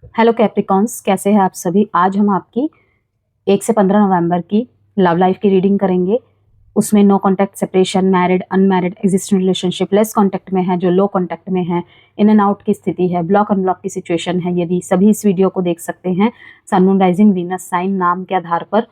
Hello Capricorns, कैसे हैं आप सभी। आज हम आपकी 1 से 15 नवंबर की लव लाइफ की रीडिंग करेंगे। उसमें no contact, separation, married, unmarried, existing relationship, less contact में है, जो लो कॉन्टैक्ट में है, इन एंड आउट की स्थिति है, ब्लॉक अनब्लॉक की सिचुएशन है। यदि सभी इस वीडियो को देख सकते हैं सन, मून, राइजिंग, वीनस साइन नाम के आधार पर,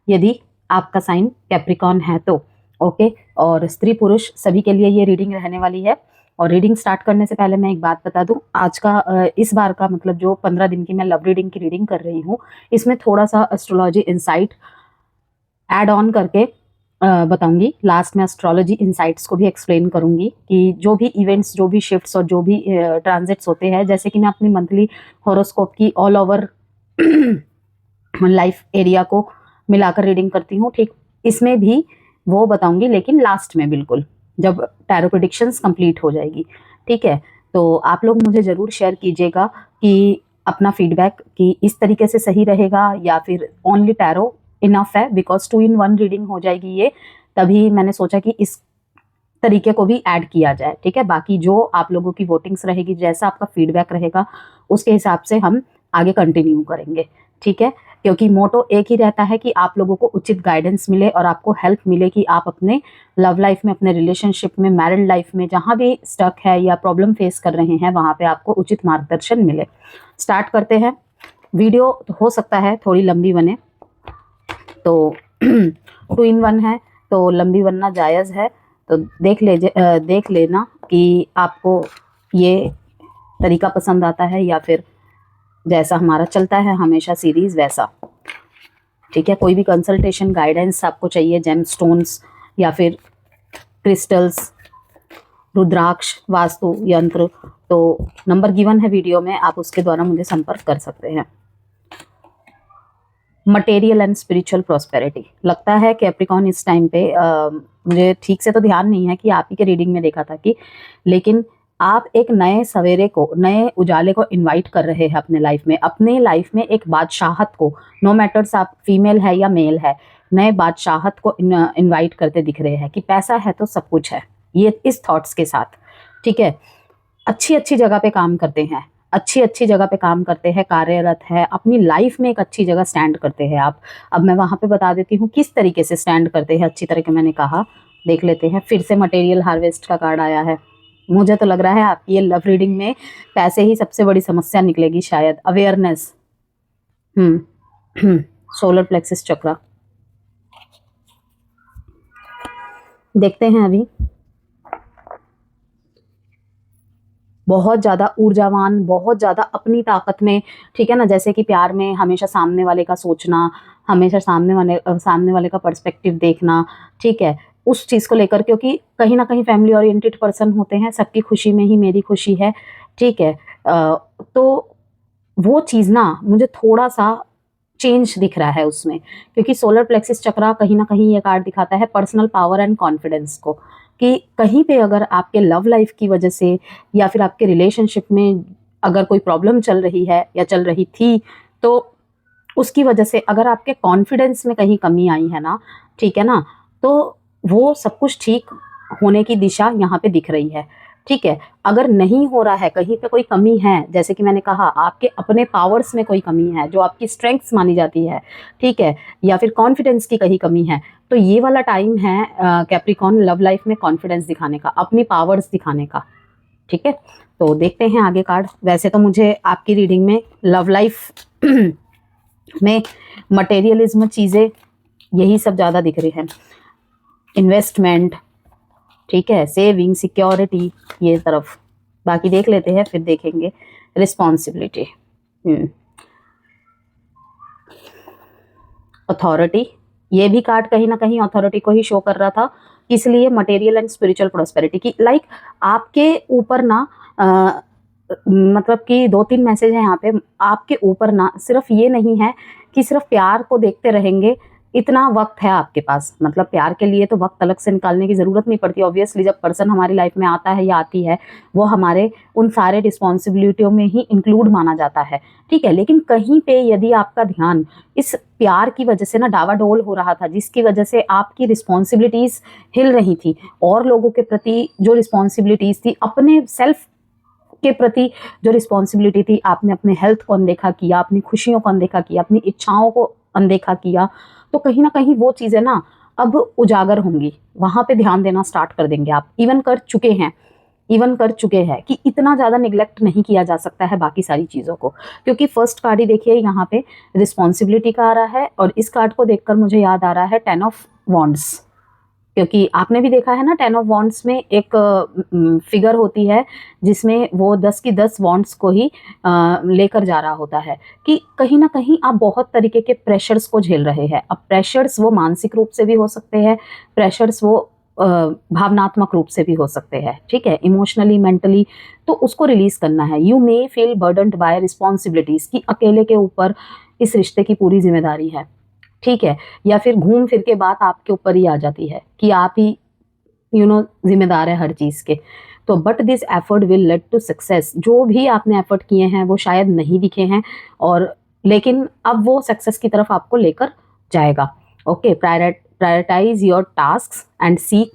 यदि आपका साइन कैप्रिकॉन है तो ओके। और स्त्री पुरुष सभी के लिए ये रीडिंग रहने वाली है। और रीडिंग स्टार्ट करने से पहले मैं एक बात बता दूं, आज का इस बार का मतलब जो 15 दिन की मैं लव रीडिंग की रीडिंग कर रही हूँ, इसमें थोड़ा सा एस्ट्रोलॉजी इंसाइट ऐड ऑन करके बताऊंगी। लास्ट में एस्ट्रोलॉजी इंसाइट्स को भी एक्सप्लेन करूंगी कि जो भी इवेंट्स, जो भी शिफ्ट्स और जो भी ट्रांजिट्स होते हैं, जैसे कि मैं अपनी मंथली हॉरोस्कोप की ऑल ओवर लाइफ एरिया को मिलाकर रीडिंग करती हूँ, ठीक इसमें भी वो बताऊंगी, लेकिन लास्ट में बिल्कुल जब टैरो प्रेडिक्शंस कंप्लीट हो जाएगी। ठीक है, तो आप लोग मुझे ज़रूर शेयर कीजिएगा कि अपना फीडबैक कि इस तरीके से सही रहेगा या फिर ओनली टैरो इनफ है, बिकॉज 2 in 1 रीडिंग हो जाएगी ये। तभी मैंने सोचा कि इस तरीके को भी ऐड किया जाए। ठीक है, बाकी जो आप लोगों की वोटिंग्स रहेगी, जैसा आपका फीडबैक रहेगा, उसके हिसाब से हम आगे कंटिन्यू करेंगे। ठीक है, क्योंकि मोटो एक ही रहता है कि आप लोगों को उचित गाइडेंस मिले और आपको हेल्प मिले कि आप अपने लव लाइफ में, अपने रिलेशनशिप में, मैरिड लाइफ में जहाँ भी स्टक है या प्रॉब्लम फेस कर रहे हैं, वहाँ पे आपको उचित मार्गदर्शन मिले। स्टार्ट करते हैं। वीडियो तो हो सकता है थोड़ी लंबी बने, तो 2 in 1 है तो लंबी बनना जायज़ है। तो देख लेना कि आपको ये तरीका पसंद आता है या फिर जैसा हमारा चलता है हमेशा सीरीज़ वैसा। ठीक है, कोई भी कंसल्टेशन गाइडेंस आपको चाहिए, जेम स्टोन्स या फिर क्रिस्टल्स, रुद्राक्ष, वास्तु यंत्र, तो नंबर गिवन है वीडियो में, आप उसके द्वारा मुझे संपर्क कर सकते हैं। मटेरियल एंड स्पिरिचुअल प्रॉस्पेरिटी लगता है कैप्रिकॉन इस टाइम पे, मुझे ठीक से तो ध्यान नहीं है कि आप ही के रीडिंग में देखा था कि, लेकिन आप एक नए सवेरे को, नए उजाले को इनवाइट कर रहे हैं अपने लाइफ में। अपने लाइफ में एक बादशाहत को, नो मैटर्स आप फीमेल है या मेल है, नए बादशाहत को इनवाइट करते दिख रहे हैं कि पैसा है तो सब कुछ है, ये इस थॉट्स के साथ। ठीक है, अच्छी अच्छी जगह पे काम करते हैं, अच्छी अच्छी जगह पे काम करते हैं, कार्यरत है, अपनी लाइफ में एक अच्छी जगह स्टैंड करते हैं आप। अब मैं वहाँ पे बता देती हूँ किस तरीके से स्टैंड करते हैं अच्छी तरह के, मैंने कहा देख लेते हैं। फिर से मटेरियल हार्वेस्ट का कार्ड आया है। मुझे तो लग रहा है आपकी ये लव रीडिंग में पैसे ही सबसे बड़ी समस्या निकलेगी शायद। अवेयरनेस, सोलर प्लेक्सिस चक्रा देखते हैं अभी। बहुत ज़्यादा ऊर्जावान, बहुत ज़्यादा अपनी ताकत में। ठीक है ना, जैसे कि प्यार में हमेशा सामने वाले का सोचना, हमेशा सामने वाले का पर्सपेक्टिव देखना। ठीक है, उस चीज़ को लेकर, क्योंकि कहीं ना कहीं फैमिली ओरिएंटेड पर्सन होते हैं, सबकी खुशी में ही मेरी खुशी है। ठीक है, तो वो चीज़ ना मुझे थोड़ा सा चेंज दिख रहा है उसमें, क्योंकि सोलर प्लेक्सिस चक्रा कहीं ना कहीं ये कार्ड दिखाता है पर्सनल पावर एंड कॉन्फिडेंस को, कि कहीं पे अगर आपके लव लाइफ की वजह से या फिर आपके रिलेशनशिप में अगर कोई प्रॉब्लम चल रही है या चल रही थी, तो उसकी वजह से अगर आपके कॉन्फिडेंस में कहीं कमी आई है ना, ठीक है ना, तो वो सब कुछ ठीक होने की दिशा यहाँ पे दिख रही है। ठीक है, अगर नहीं हो रहा है, कहीं पे कोई कमी है, जैसे कि मैंने कहा आपके अपने पावर्स में कोई कमी है जो आपकी स्ट्रेंथ्स मानी जाती है, ठीक है, या फिर कॉन्फिडेंस की कहीं कमी है, तो ये वाला टाइम है कैप्रिकॉन लव लाइफ में कॉन्फिडेंस दिखाने का, अपनी पावर्स दिखाने का। ठीक है, तो देखते हैं आगे कार्ड। वैसे तो मुझे आपकी रीडिंग में लव लाइफ में मटेरियलिज्म चीज़ें यही सब ज़्यादा दिख रही हैं, इन्वेस्टमेंट, ठीक है, सेविंग, सिक्योरिटी, ये तरफ। बाकी देख लेते हैं, फिर देखेंगे रिस्पॉन्सिबिलिटी, अथॉरिटी। ये भी कार्ड कहीं ना कहीं अथॉरिटी को ही शो कर रहा था, इसलिए मटेरियल एंड स्पिरिचुअल प्रोस्पेरिटी की लाइक आपके ऊपर ना मतलब कि 2-3 मैसेज है यहाँ पे। आपके ऊपर ना सिर्फ ये नहीं है कि सिर्फ प्यार को देखते रहेंगे, इतना वक्त है आपके पास, मतलब प्यार के लिए तो वक्त अलग से निकालने की ज़रूरत नहीं पड़ती। ऑब्वियसली जब पर्सन हमारी लाइफ में आता है या आती है, वो हमारे उन सारे रिस्पॉन्सिबिलिटियों में ही इंक्लूड माना जाता है। ठीक है, लेकिन कहीं पे यदि आपका ध्यान इस प्यार की वजह से ना डावाडोल हो रहा था, जिसकी वजह से आपकी रिस्पॉन्सिबिलिटीज़ हिल रही थी, और लोगों के प्रति जो रिस्पॉन्सिबिलिटीज़ थी, अपने सेल्फ के प्रति जो रिस्पॉन्सिबिलिटी थी, आपने अपने हेल्थ को अनदेखा किया, अपनी खुशियों को अनदेखा किया, अपनी इच्छाओं को अनदेखा किया, तो कहीं ना कहीं वो चीज़ें ना अब उजागर होंगी, वहाँ पे ध्यान देना स्टार्ट कर देंगे आप। इवन कर चुके हैं कि इतना ज़्यादा निगलेक्ट नहीं किया जा सकता है बाकी सारी चीज़ों को, क्योंकि फर्स्ट कार्ड ही देखिए यहाँ पे रिस्पॉन्सिबिलिटी का आ रहा है, और इस कार्ड को देखकर मुझे याद आ रहा है 10 ऑफ वॉन्ड्स, क्योंकि आपने भी देखा है ना 10 ऑफ वॉन्ड्स में एक फिगर होती है जिसमें वो 10 की 10 वॉन्ड्स को ही लेकर जा रहा होता है, कि कहीं ना कहीं आप बहुत तरीके के प्रेशर्स को झेल रहे हैं। अब प्रेशर्स वो मानसिक रूप से भी हो सकते हैं, प्रेशर्स वो भावनात्मक रूप से भी हो सकते हैं, ठीक है, इमोशनली, मेंटली, तो उसको रिलीज करना है। You may feel burdened by responsibilities, कि अकेले के ऊपर इस रिश्ते की पूरी जिम्मेदारी है, ठीक है, या फिर घूम फिर के बात आपके ऊपर ही आ जाती है कि आप ही जिम्मेदार है हर चीज़ के। तो but this effort will lead to success, जो भी आपने एफर्ट किए हैं वो शायद नहीं दिखे हैं, और लेकिन अब वो सक्सेस की तरफ आपको लेकर जाएगा। Okay, prioritize your tasks and seek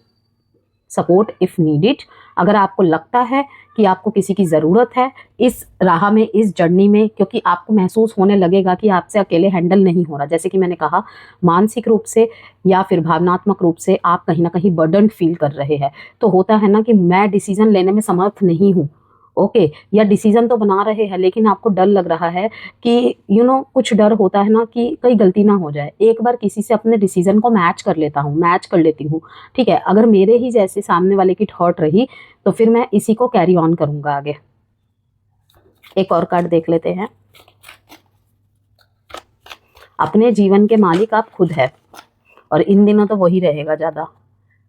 support if needed. अगर आपको लगता है कि आपको किसी की ज़रूरत है इस राह में, इस जर्नी में, क्योंकि आपको महसूस होने लगेगा कि आपसे अकेले हैंडल नहीं हो रहा, जैसे कि मैंने कहा मानसिक रूप से या फिर भावनात्मक रूप से आप कहीं ना कहीं बर्डन फील कर रहे हैं, तो होता है ना कि मैं डिसीजन लेने में समर्थ नहीं हूँ, ओके, या डिसीजन तो बना रहे हैं लेकिन आपको डर लग रहा है कि कुछ डर होता है ना कि कहीं गलती ना हो जाए। एक बार किसी से अपने डिसीजन को मैच कर लेती हूँ, ठीक है, अगर मेरे ही जैसे सामने वाले की थॉट रही तो फिर मैं इसी को कैरी ऑन करूंगा आगे। एक और कार्ड देख लेते हैं। अपने जीवन के मालिक आप खुद है, और इन दिनों तो वही रहेगा ज़्यादा।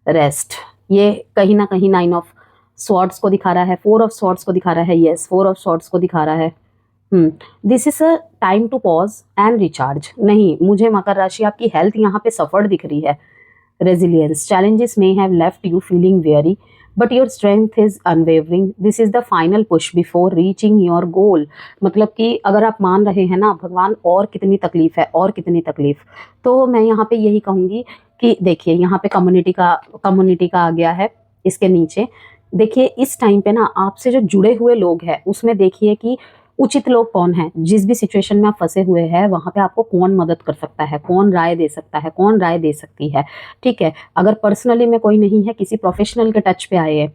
रेस्ट, ये कहीं ना कहीं 9 ऑफ स्वॉर्ड्स को दिखा रहा है, 4 ऑफ स्वॉर्ड्स को दिखा रहा है, यस 4 ऑफ स्वॉर्ड्स को दिखा रहा है। This is a time to pause and recharge. नहीं, मुझे मकर राशि आपकी हेल्थ यहाँ पे सफर्ड दिख रही है। Resilience, challenges may have left you feeling very but your strength is unwavering. This is the final push before reaching your goal. मतलब कि अगर आप मान रहे हैं ना भगवान और कितनी तकलीफ है, और कितनी तकलीफ, तो मैं यहाँ पे यही कहूँगी कि देखिए यहाँ पे कम्युनिटी का आ गया है इसके नीचे। देखिए इस टाइम पे ना आपसे जो जुड़े हुए लोग हैं उसमें देखिए कि उचित लोग कौन है, जिस भी सिचुएशन में आप फंसे हुए हैं वहां पे आपको कौन मदद कर सकता है, कौन राय दे सकता है, कौन राय दे सकती है, ठीक है। अगर पर्सनली में कोई नहीं है, किसी प्रोफेशनल के टच पे आइए,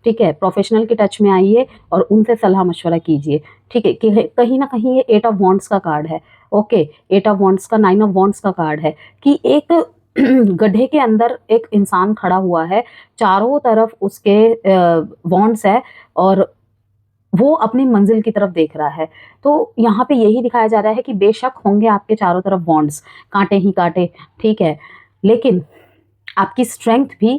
ठीक है, प्रोफेशनल के टच में आइए और उनसे सलाह मशवरा कीजिए, ठीक है। कि कहीं ना कहीं ये 8 ऑफ वॉन्ड्स का कार्ड है, ओके, 8 ऑफ वॉन्ड्स का 9 ऑफ वॉन्ड्स का कार्ड है कि एक गड्ढे के अंदर एक इंसान खड़ा हुआ है, चारों तरफ उसके वॉन्ड्स है और वो अपनी मंजिल की तरफ देख रहा है। तो यहाँ पे यही दिखाया जा रहा है कि बेशक होंगे आपके चारों तरफ वॉन्ड्स, कांटे ही कांटे, ठीक है, लेकिन आपकी स्ट्रेंथ भी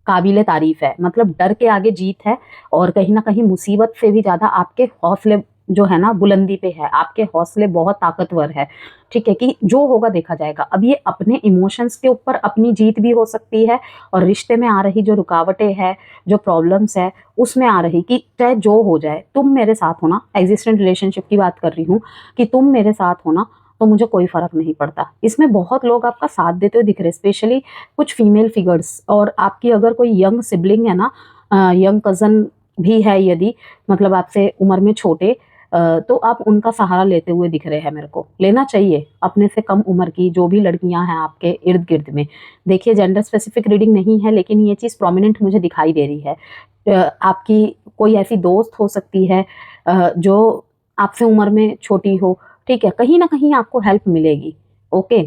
काबिले तारीफ है। मतलब डर के आगे जीत है, और कहीं ना कहीं मुसीबत से भी ज़्यादा आपके हौसले जो है ना बुलंदी पे है, आपके हौसले बहुत ताकतवर है, ठीक है, कि जो होगा देखा जाएगा। अब ये अपने इमोशंस के ऊपर अपनी जीत भी हो सकती है, और रिश्ते में आ रही जो रुकावटें हैं, जो प्रॉब्लम्स है उसमें आ रही कि चाहे जो हो जाए तुम मेरे साथ हो ना, एग्जिस्टेंट रिलेशनशिप की बात कर रही हूँ कि तुम मेरे साथ हो ना, तो मुझे कोई फर्क नहीं पड़ता। इसमें बहुत लोग आपका साथ देते हुए दिख रहे हैं, स्पेशली कुछ फीमेल फिगर्स, और आपकी अगर कोई यंग सिबलिंग है ना, यंग कज़न भी है यदि, मतलब आपसे उम्र में छोटे, तो आप उनका सहारा लेते हुए दिख रहे हैं। मेरे को लेना चाहिए अपने से कम उम्र की जो भी लड़कियां हैं आपके इर्द गिर्द में। देखिए जेंडर स्पेसिफिक रीडिंग नहीं है, लेकिन ये चीज़ प्रोमिनेंट मुझे दिखाई दे रही है। आपकी कोई ऐसी दोस्त हो सकती है जो आपसे उम्र में छोटी हो, ठीक है, कहीं ना कहीं आपको हेल्प मिलेगी। ओके,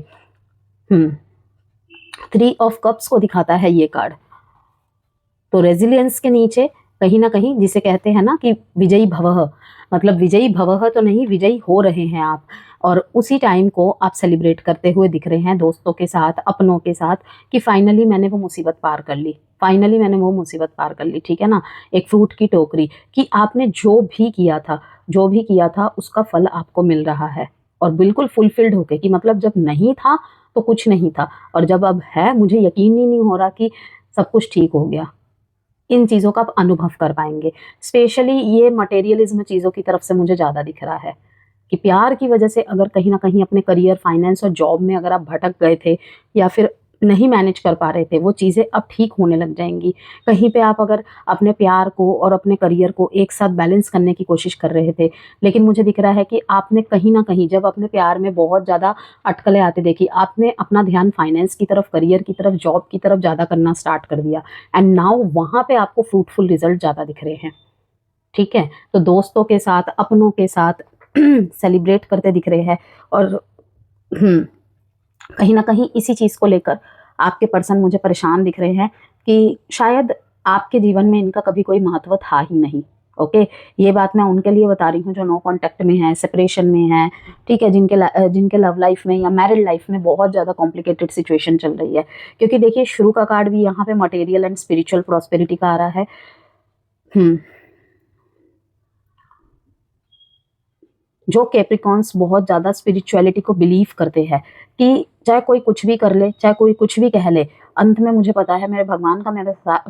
3 ऑफ कप्स को दिखाता है ये कार्ड। तो रेजिलियंस के नीचे कहीं ना कहीं जिसे कहते हैं ना कि विजयी भवः, मतलब विजयी भवः तो नहीं, विजयी हो रहे हैं आप, और उसी टाइम को आप सेलिब्रेट करते हुए दिख रहे हैं दोस्तों के साथ, अपनों के साथ, कि फाइनली मैंने वो मुसीबत पार कर ली, फाइनली मैंने वो मुसीबत पार कर ली, ठीक है ना। एक फ्रूट की टोकरी कि आपने जो भी किया था उसका फल आपको मिल रहा है, और बिल्कुल फुलफिल्ड होके, कि मतलब जब नहीं था तो कुछ नहीं था, और जब अब है मुझे यकीन ही नहीं हो रहा कि सब कुछ ठीक हो गया। इन चीज़ों का आप अनुभव कर पाएंगे। स्पेशली ये मटेरियलिज्म चीज़ों की तरफ से मुझे ज़्यादा दिख रहा है कि प्यार की वजह से अगर कहीं ना कहीं अपने करियर, फाइनेंस और जॉब में अगर आप भटक गए थे, या फिर नहीं मैनेज कर पा रहे थे, वो चीज़ें अब ठीक होने लग जाएँगी। कहीं पे आप अगर अपने प्यार को और अपने करियर को एक साथ बैलेंस करने की कोशिश कर रहे थे, लेकिन मुझे दिख रहा है कि आपने कहीं न कहीं जब अपने प्यार में बहुत ज़्यादा अटकलें आती देखी, आपने अपना ध्यान फाइनेंस की तरफ, करियर की तरफ, जॉब की तरफ ज़्यादा करना स्टार्ट कर दिया एंड नाउ वहाँ पे आपको फ्रूटफुल रिज़ल्ट ज़्यादा दिख रहे हैं, ठीक है? तो दोस्तों के साथ, अपनों के साथ सेलिब्रेट करते दिख रहे हैं और कहीं न कहीं इसी चीज़ को लेकर आपके पर्सन मुझे परेशान दिख रहे हैं कि शायद आपके जीवन में इनका कभी कोई महत्व था ही नहीं, ओके? ये बात मैं उनके लिए बता रही हूँ जो नो कॉन्टैक्ट में हैं, सेपरेशन में हैं, ठीक है? जिनके लव लाइफ़ में या मैरिड लाइफ़ में बहुत ज़्यादा कॉम्प्लिकेटेड सिचुएशन चल रही है। क्योंकि देखिए शुरू का कार्ड भी यहाँ पे मटेरियल एंड स्पिरिचुअल प्रॉस्पेरिटी का आ रहा है। जो कैप्रिकॉन्स बहुत ज़्यादा स्पिरिचुअलिटी को बिलीव करते हैं कि चाहे कोई कुछ भी कर ले, चाहे कोई कुछ भी कह ले, अंत में मुझे पता है मेरे भगवान का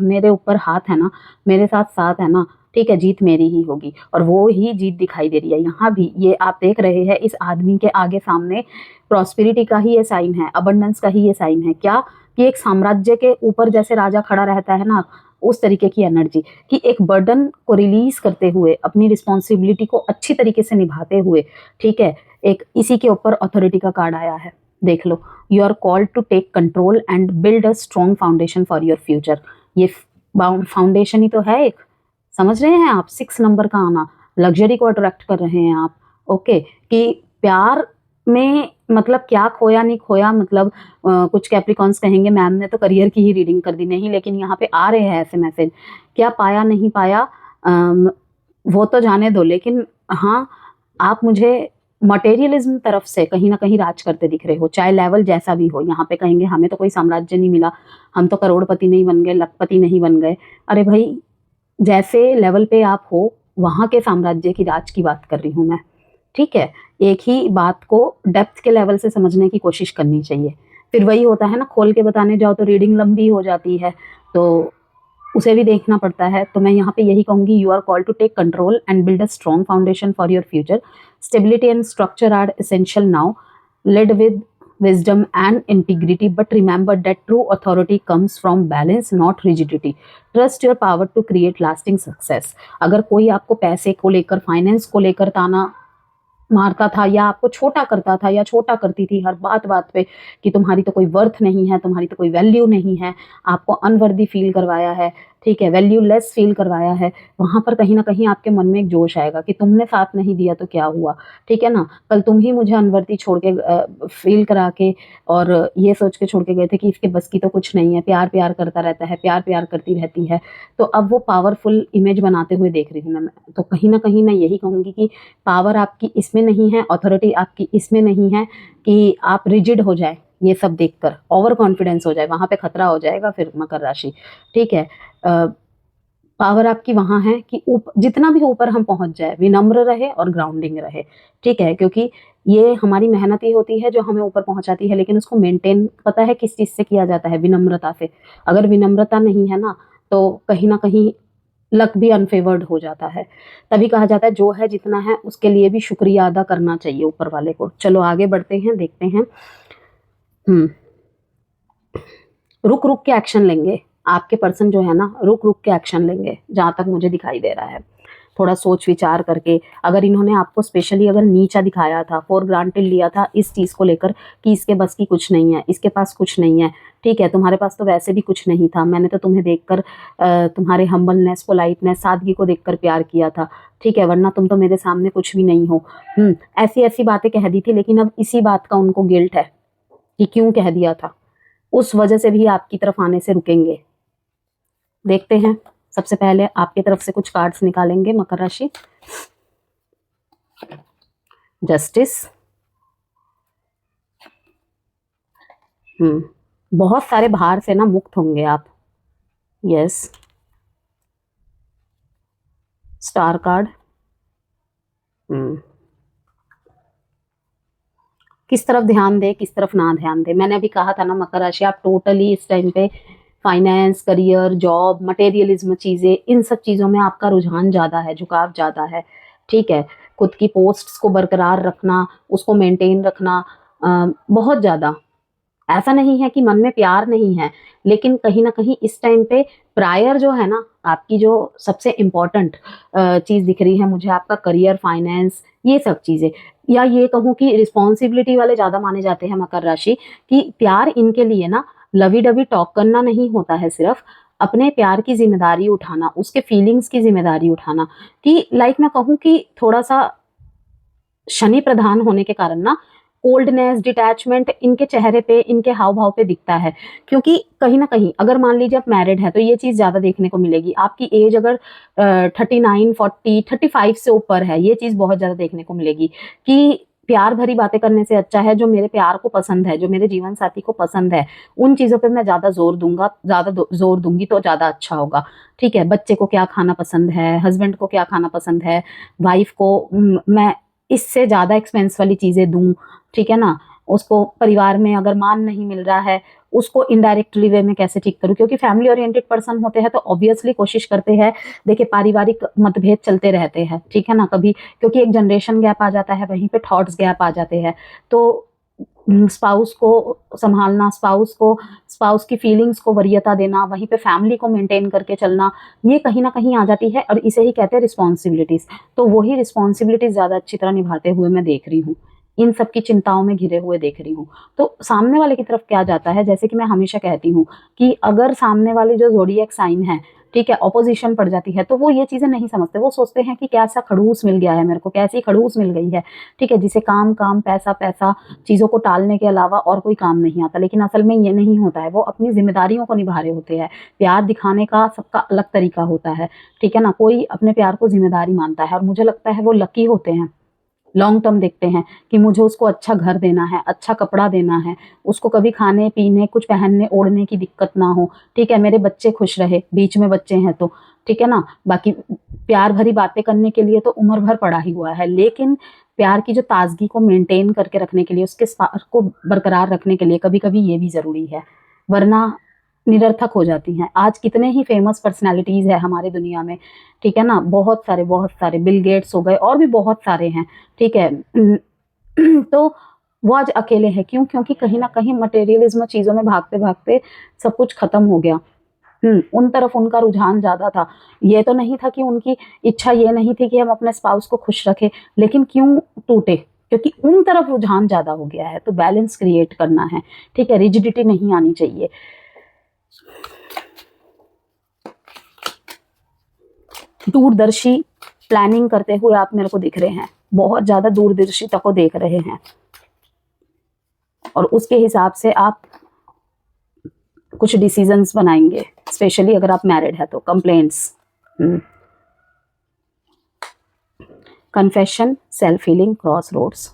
मेरे ऊपर हाथ है ना, मेरे साथ साथ है ना, ठीक है, जीत मेरी ही होगी और वो ही जीत दिखाई दे रही है। यहाँ भी ये आप देख रहे हैं इस आदमी के आगे सामने प्रॉस्पेरिटी का ही ये साइन है, अबंडेंस का ही ये साइन है। क्या कि एक साम्राज्य के ऊपर जैसे राजा खड़ा रहता है ना, उस तरीके की एनर्जी कि एक बर्डन को रिलीज करते हुए, अपनी रिस्पॉन्सिबिलिटी को अच्छी तरीके से निभाते हुए, ठीक है, एक इसी के ऊपर अथॉरिटी का कार्ड आया है। देख लो, you are called to take control and build a strong foundation for your future. ये फाउंडेशन ही तो है एक, समझ रहे हैं आप? 6 नंबर का आना, लग्जरी को अट्रैक्ट कर रहे हैं आप, ओके? कि प्यार में मतलब क्या खोया नहीं खोया, मतलब कुछ कैप्रिकॉन्स कहेंगे मैम ने तो करियर की ही रीडिंग कर दी, नहीं, लेकिन यहाँ पे आ रहे हैं ऐसे मैसेज, क्या पाया नहीं पाया वो तो जाने दो, लेकिन हाँ, आप मुझे मटेरियलिज्म तरफ से कहीं ना कहीं राज करते दिख रहे हो, चाहे लेवल जैसा भी हो। यहाँ पे कहेंगे हमें तो कोई साम्राज्य नहीं मिला, हम तो करोड़पति नहीं बन गए, लखपति नहीं बन गए। अरे भाई, जैसे लेवल पे आप हो, वहाँ के साम्राज्य की राज की बात कर रही हूँ मैं, ठीक है? एक ही बात को डेप्थ के लेवल से समझने की कोशिश करनी चाहिए। फिर वही होता है ना, खोल के बताने जाओ तो रीडिंग लंबी हो जाती है, तो उसे भी देखना पड़ता है। तो मैं यहाँ पे यही कहूँगी, you are called to take control and build a strong foundation for your future. Stability and structure are essential now, led with wisdom and integrity, but remember that true authority comes from balance, not rigidity. Trust your power to create lasting success. अगर कोई आपको पैसे को लेकर, finance को लेकर ताना मारता था या आपको छोटा करता था या छोटा करती थी हर बात बात पे कि तुम्हारी तो कोई वर्थ नहीं है, तुम्हारी तो कोई वैल्यू नहीं है, आपको अनवर्दी फील करवाया है, ठीक है, वैल्यूलेस फील करवाया है, वहाँ पर कहीं ना कहीं आपके मन में एक जोश आएगा कि तुमने साथ नहीं दिया तो क्या हुआ, ठीक है ना? कल तुम ही मुझे अनवर्दी छोड़ के फील करा के और ये सोच के छोड़ के गए थे कि इसके बस की तो कुछ नहीं है, प्यार प्यार करता रहता है, प्यार प्यार करती रहती है। तो अब वो पावरफुल इमेज बनाते हुए देख रही हूँ मैं। तो कहीं ना कहीं मैं यही कहूँगी कि पावर आपकी इसमें नहीं है, अथॉरिटी आपकी इसमें नहीं है कि आप रिजिड हो जाए, ये सब देखकर ओवर कॉन्फिडेंस हो जाए, वहाँ पे खतरा हो जाएगा फिर मकर राशि, ठीक है? पावर आपकी वहाँ है कि जितना भी ऊपर हम पहुँच जाए, विनम्र रहे और ग्राउंडिंग रहे, ठीक है? क्योंकि ये हमारी मेहनत ही होती है जो हमें ऊपर पहुँचाती है, लेकिन उसको मेंटेन पता है किस चीज़ से किया जाता है? विनम्रता से। अगर विनम्रता नहीं है ना, तो कहीं ना कहीं लक भी अनफेवर्ड हो जाता है। तभी कहा जाता है जो है जितना है उसके लिए भी शुक्रिया अदा करना चाहिए ऊपर वाले को। चलो आगे बढ़ते हैं, देखते हैं। रुक रुक के एक्शन लेंगे आपके पर्सन जो है ना, रुक रुक के एक्शन लेंगे जहाँ तक मुझे दिखाई दे रहा है। थोड़ा सोच विचार करके, अगर इन्होंने आपको स्पेशली अगर नीचा दिखाया था, फॉर ग्रांटेड लिया था इस चीज़ को लेकर कि इसके बस की कुछ नहीं है, इसके पास कुछ नहीं है, ठीक है, तुम्हारे पास तो वैसे भी कुछ नहीं था, मैंने तो तुम्हें देखकर तुम्हारे हम्बलनेस, पोलाइटनेस, सादगी को देखकर प्यार किया था, ठीक है, वरना तुम तो मेरे सामने कुछ भी नहीं हो। ऐसी ऐसी बातें कह दी थी, लेकिन अब इसी बात का उनको गिल्ट है कि क्यों कह दिया था, उस वजह से भी आपकी तरफ आने से रुकेंगे। देखते हैं, सबसे पहले आपकी तरफ से कुछ कार्ड्स निकालेंगे मकर राशि। जस्टिस, बहुत सारे भार से ना मुक्त होंगे आप। यस, स्टार कार्ड, किस तरफ ध्यान दे, किस तरफ ना ध्यान दे। मैंने अभी कहा था ना मकर राशि, आप टोटली इस टाइम पे फाइनेंस, करियर, जॉब, मटेरियलिज्म चीज़ें, इन सब चीज़ों में आपका रुझान ज़्यादा है, झुकाव ज़्यादा है, ठीक है? खुद की पोस्ट्स को बरकरार रखना, उसको मेंटेन रखना, बहुत ज़्यादा ऐसा नहीं है कि मन में प्यार नहीं है, लेकिन कहीं ना कहीं इस टाइम पे प्रायर जो है ना, आपकी जो सबसे इम्पोर्टेंट चीज दिख रही है मुझे, आपका करियर, फाइनेंस, ये सब चीजें, या ये कहूँ कि रिस्पॉन्सिबिलिटी वाले ज्यादा माने जाते हैं मकर राशि, कि प्यार इनके लिए ना लवी डबी टॉक करना नहीं होता है, सिर्फ अपने प्यार की जिम्मेदारी उठाना, उसके फीलिंग्स की जिम्मेदारी उठाना। कि लाइक मैं कहूँ कि थोड़ा सा शनि प्रधान होने के कारण ना कोल्डनेस, डिटैचमेंट इनके चेहरे पे, इनके हाव भाव पे दिखता है। क्योंकि कहीं ना कहीं अगर मान लीजिए आप मैरिड है तो ये चीज ज्यादा देखने को मिलेगी। आपकी एज अगर 39, 40, 35 से ऊपर है, ये चीज बहुत ज्यादा देखने को मिलेगी कि प्यार भरी बातें करने से अच्छा है जो मेरे प्यार को पसंद है, जो मेरे जीवन साथी को पसंद है, उन चीजों पे मैं ज्यादा जोर दूंगा, जोर दूंगी तो ज्यादा अच्छा होगा। ठीक है, बच्चे को क्या खाना पसंद है, हस्बैंड को क्या खाना पसंद है, वाइफ को मैं इससे ज्यादा एक्सपेंस वाली चीजें दूं, ठीक है ना। उसको परिवार में अगर मान नहीं मिल रहा है, उसको इनडायरेक्टली वे में कैसे ठीक करूं, क्योंकि फैमिली ओरिएंटेड पर्सन होते हैं तो ऑब्वियसली कोशिश करते हैं। देखिए, पारिवारिक मतभेद चलते रहते हैं, ठीक है ना, कभी क्योंकि एक जनरेशन गैप आ जाता है, वहीं पे थॉट्स गैप आ जाते हैं। तो स्पाउस को संभालना, स्पाउस की फीलिंग्स को वरीयता देना, वहीं पे फैमिली को मेंटेन करके चलना, ये कहीं ना कहीं आ जाती है, और इसे ही कहते हैं रिस्पॉन्सिबिलिटीज। तो वही रिस्पॉन्सिबिलिटीज ज्यादा अच्छी तरह निभाते हुए मैं देख रही हूँ, इन सब की चिंताओं में घिरे हुए देख रही हूँ। तो सामने वाले की तरफ क्या जाता है, जैसे कि मैं हमेशा कहती हूँ कि अगर सामने वाले जो जोडिएक साइन है, ठीक है, ऑपोजिशन पड़ जाती है, तो वो ये चीजें नहीं समझते। वो सोचते हैं कि कैसा खड़ूस मिल गया है मेरे को, कैसी खड़ूस मिल गई है, ठीक है, जिसे काम काम, पैसा पैसा, चीजों को टालने के अलावा और कोई काम नहीं आता। लेकिन असल में ये नहीं होता है, वो अपनी जिम्मेदारियों को निभा रहे होते हैं। प्यार दिखाने का सबका अलग तरीका होता है, ठीक है ना। कोई अपने प्यार को जिम्मेदारी मानता है, और मुझे लगता है वो लकी होते हैं, लॉन्ग टर्म देखते हैं कि मुझे उसको अच्छा घर देना है, अच्छा कपड़ा देना है, उसको कभी खाने पीने, कुछ पहनने ओढ़ने की दिक्कत ना हो, ठीक है, मेरे बच्चे खुश रहे, बीच में बच्चे हैं तो, ठीक है ना। बाकी प्यार भरी बातें करने के लिए तो उम्र भर पड़ा ही हुआ है, लेकिन प्यार की जो ताजगी को मेंटेन करके रखने के लिए, उसके स्पार्क को बरकरार रखने के लिए कभी कभी ये भी जरूरी है, वरना निरर्थक हो जाती हैं। आज कितने ही फेमस पर्सनालिटीज है हमारे दुनिया में, ठीक है ना, बहुत सारे बिल गेट्स हो गए, और भी बहुत सारे हैं, ठीक है। तो वो आज अकेले हैं, क्यों? क्योंकि कहीं ना कहीं मटेरियलिज्म, चीजों में भागते भागते सब कुछ खत्म हो गया। उन तरफ उनका रुझान ज्यादा था। ये तो नहीं था कि उनकी इच्छा ये नहीं थी कि हम अपने स्पाउस को खुश रखें, लेकिन क्यों टूटे? क्योंकि उन तरफ रुझान ज्यादा हो गया है। तो बैलेंस क्रिएट करना है, ठीक है, रिजिडिटी नहीं आनी चाहिए। दूरदर्शी प्लानिंग करते हुए आप मेरे को दिख रहे हैं, बहुत ज्यादा दूरदर्शिता को देख रहे हैं, और उसके हिसाब से आप कुछ डिसीजंस बनाएंगे, स्पेशली अगर आप मैरिड है तो। Complaints, confession, self healing, crossroads.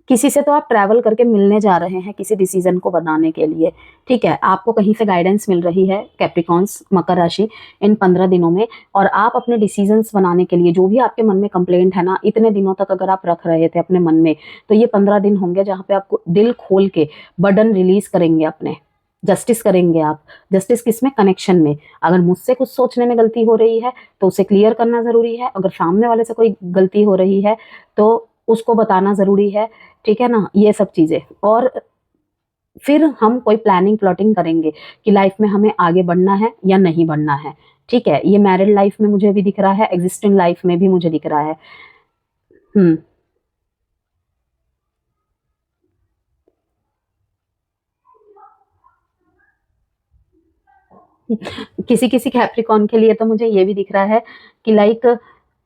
किसी से तो आप ट्रैवल करके मिलने जा रहे हैं किसी डिसीजन को बनाने के लिए, ठीक है, आपको कहीं से गाइडेंस मिल रही है कैप्रिकॉन्स, मकर राशि, इन 15 दिनों में। और आप अपने डिसीजंस बनाने के लिए, जो भी आपके मन में कंप्लेंट है ना, इतने दिनों तक अगर आप रख रहे थे अपने मन में, तो ये 15 दिन होंगे जहाँ पे आपको दिल खोल के बर्डन रिलीज करेंगे अपने, जस्टिस करेंगे आप। जस्टिस किसमें? कनेक्शन में। अगर मुझसे कुछ सोचने में गलती हो रही है तो उसे क्लियर करना जरूरी है, अगर सामने वाले से कोई गलती हो रही है तो उसको बताना जरूरी है, ठीक है ना, ये सब चीजें। और फिर हम कोई प्लानिंग प्लॉटिंग करेंगे कि लाइफ में हमें आगे बढ़ना है या नहीं बढ़ना है, ठीक है। ये मैरिड लाइफ में मुझे भी दिख रहा है, एग्जिस्टिंग लाइफ में भी मुझे दिख रहा है। किसी किसी कैप्रिकॉन के लिए तो मुझे ये भी दिख रहा है कि लाइक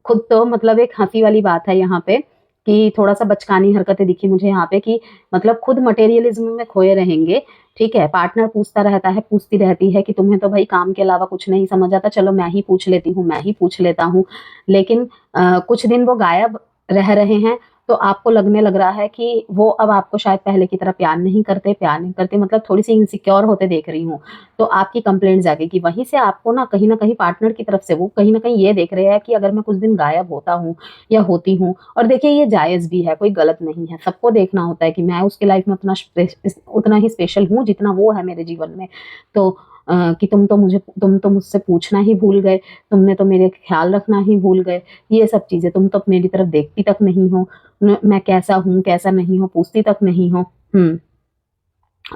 खुद तो मतलब एक हंसी वाली बात है यहाँ पे कि थोड़ा सा बचकानी हरकतें दिखी मुझे यहाँ पे कि मतलब खुद मटेरियलिज्म में खोए रहेंगे, ठीक है। पार्टनर पूछता रहता है, पूछती रहती है कि तुम्हें तो भाई काम के अलावा कुछ नहीं समझ आता, चलो मैं ही पूछ लेती हूँ, मैं ही पूछ लेता हूँ। लेकिन कुछ दिन वो गायब रह रहे हैं, तो आपको लगने लग रहा है कि वो अब आपको शायद पहले की तरह प्यार नहीं करते, मतलब थोड़ी सी इनसिक्योर होते देख रही हूँ। तो आपकी कंप्लेंट जागेगी वहीं से। आपको ना कहीं पार्टनर की तरफ से वो कहीं ना कहीं ये देख रहे हैं कि अगर मैं कुछ दिन गायब होता हूँ या होती हूँ, और देखिए ये जायज भी है, कोई गलत नहीं है, सबको देखना होता है कि मैं उसके लाइफ में उतना ही स्पेशल हूँ जितना वो है मेरे जीवन में। तो कि तुम तो मुझसे पूछना ही भूल गए, तुमने तो मेरे ख्याल रखना ही भूल गए, ये सब चीज़ें, तुम तो मेरी तरफ देखती तक नहीं हो, मैं कैसा हूँ कैसा नहीं हूँ पूछती तक नहीं हो।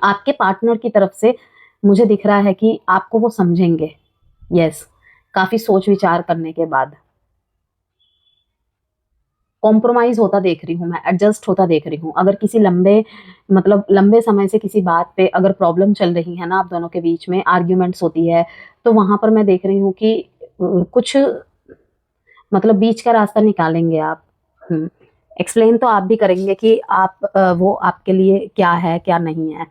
आपके पार्टनर की तरफ से मुझे दिख रहा है कि आपको वो समझेंगे। यस, काफ़ी सोच विचार करने के बाद कॉम्प्रोमाइज़ होता देख रही हूँ मैं, एडजस्ट होता देख रही हूँ। अगर किसी लंबे समय से किसी बात पे अगर प्रॉब्लम चल रही है ना आप दोनों के बीच में, आर्ग्यूमेंट्स होती है, तो वहाँ पर मैं देख रही हूँ कि कुछ बीच का रास्ता निकालेंगे आप। एक्सप्लेन तो आप भी करेंगे कि वो आपके लिए क्या है, क्या नहीं है,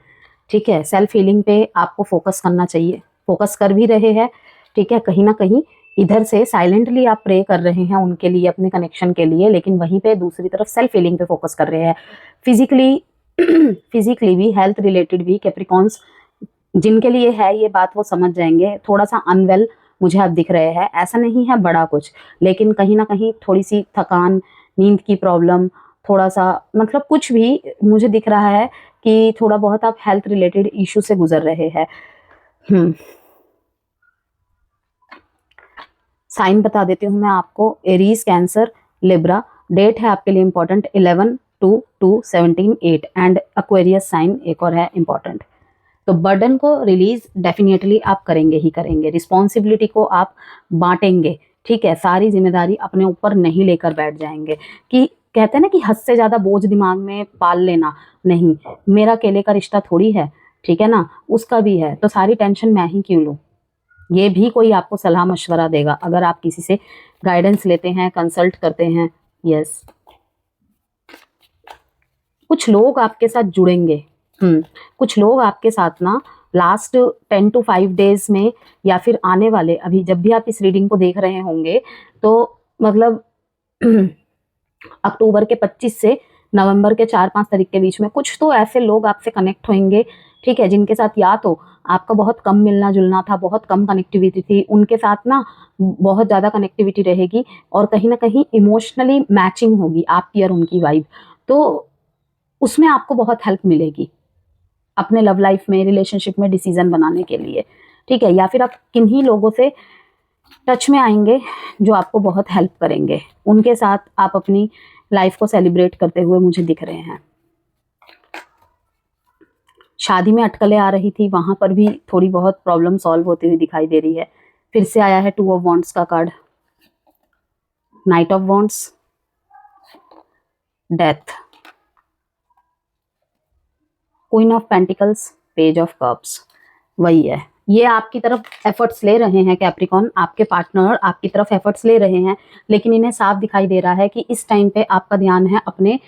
ठीक है? सेल्फ हीलिंग पे आपको फोकस करना चाहिए, फोकस कर भी रहे हैं, ठीक है? कहीं न कहीं इधर से साइलेंटली आप प्रे कर रहे हैं उनके लिए, अपने कनेक्शन के लिए, लेकिन वहीं पे दूसरी तरफ सेल्फ हीलिंग पे फोकस कर रहे हैं। फिज़िकली फिज़िकली भी, हेल्थ रिलेटेड भी कैप्रिकॉन्स जिनके लिए है ये बात वो समझ जाएँगे। थोड़ा-सा अनवेल मुझे आप दिख रहे हैं, ऐसा नहीं है बड़ा कुछ, लेकिन कहीं न कहीं थोड़ी-सी थकान, नींद की प्रॉब्लम, थोड़ा-सा कुछ भी मुझे दिख रहा है कि थोड़ा बहुत आप हेल्थ रिलेटेड इश्यू से गुज़र रहे हैं। साइन बता देती हूँ मैं आपको, एरीज, कैंसर, लिब्रा। डेट है आपके लिए इंपॉर्टेंट 11/2/17/8 एंड एक्वेरियस साइन एक और है इंपॉर्टेंट। तो बर्डन को रिलीज डेफिनेटली आप करेंगे ही करेंगे, रिस्पॉन्सिबिलिटी को आप बांटेंगे, ठीक है? सारी जिम्मेदारी अपने ऊपर नहीं लेकर बैठ जाएंगे कि कहते हैं ना कि हद से ज़्यादा बोझ दिमाग में पाल लेना, नहीं, मेरा अकेले का रिश्ता थोड़ी है, ठीक है ना? उसका भी है, तो सारी टेंशन मैं ही क्यों लूँ? ये भी कोई आपको सलाह मशवरा देगा अगर आप किसी से गाइडेंस लेते हैं, कंसल्ट करते हैं। यस, कुछ लोग आपके साथ जुड़ेंगे। कुछ लोग आपके साथ ना लास्ट 10 to 5 days में या फिर आने वाले, अभी जब भी आप इस रीडिंग को देख रहे होंगे तो अक्टूबर के 25 से नवंबर के 4-5 तारीख के बीच में कुछ तो ऐसे लोग आपसे कनेक्ट होंगे, ठीक है? जिनके साथ या तो आपका बहुत कम मिलना जुलना था, बहुत कम कनेक्टिविटी थी, उनके साथ ना बहुत ज़्यादा कनेक्टिविटी रहेगी और कहीं ना कहीं इमोशनली मैचिंग होगी आपकी और उनकी वाइब, तो उसमें आपको बहुत हेल्प मिलेगी अपने लव लाइफ में, रिलेशनशिप में डिसीजन बनाने के लिए, ठीक है? या फिर आप किन्हीं लोगों से टच में आएंगे जो आपको बहुत हेल्प करेंगे, उनके साथ आप अपनी लाइफ को सेलिब्रेट करते हुए मुझे दिख रहे हैं। शादी में अटकलें आ रही थी, वहां पर भी थोड़ी बहुत प्रॉब्लम सॉल्व होती हुई दिखाई दे रही है। फिर से आया है 2 ऑफ वॉन्ड्स का card, night of wands, death, queen of pentacles, page of cups. वही है, ये आपकी तरफ एफर्ट्स ले रहे हैं कैप्रिकॉन, आपके पार्टनर आपकी तरफ एफर्ट्स ले रहे हैं, लेकिन इन्हें साफ दिखाई दे रहा है कि इस टाइम पे आपका ध्यान है अपने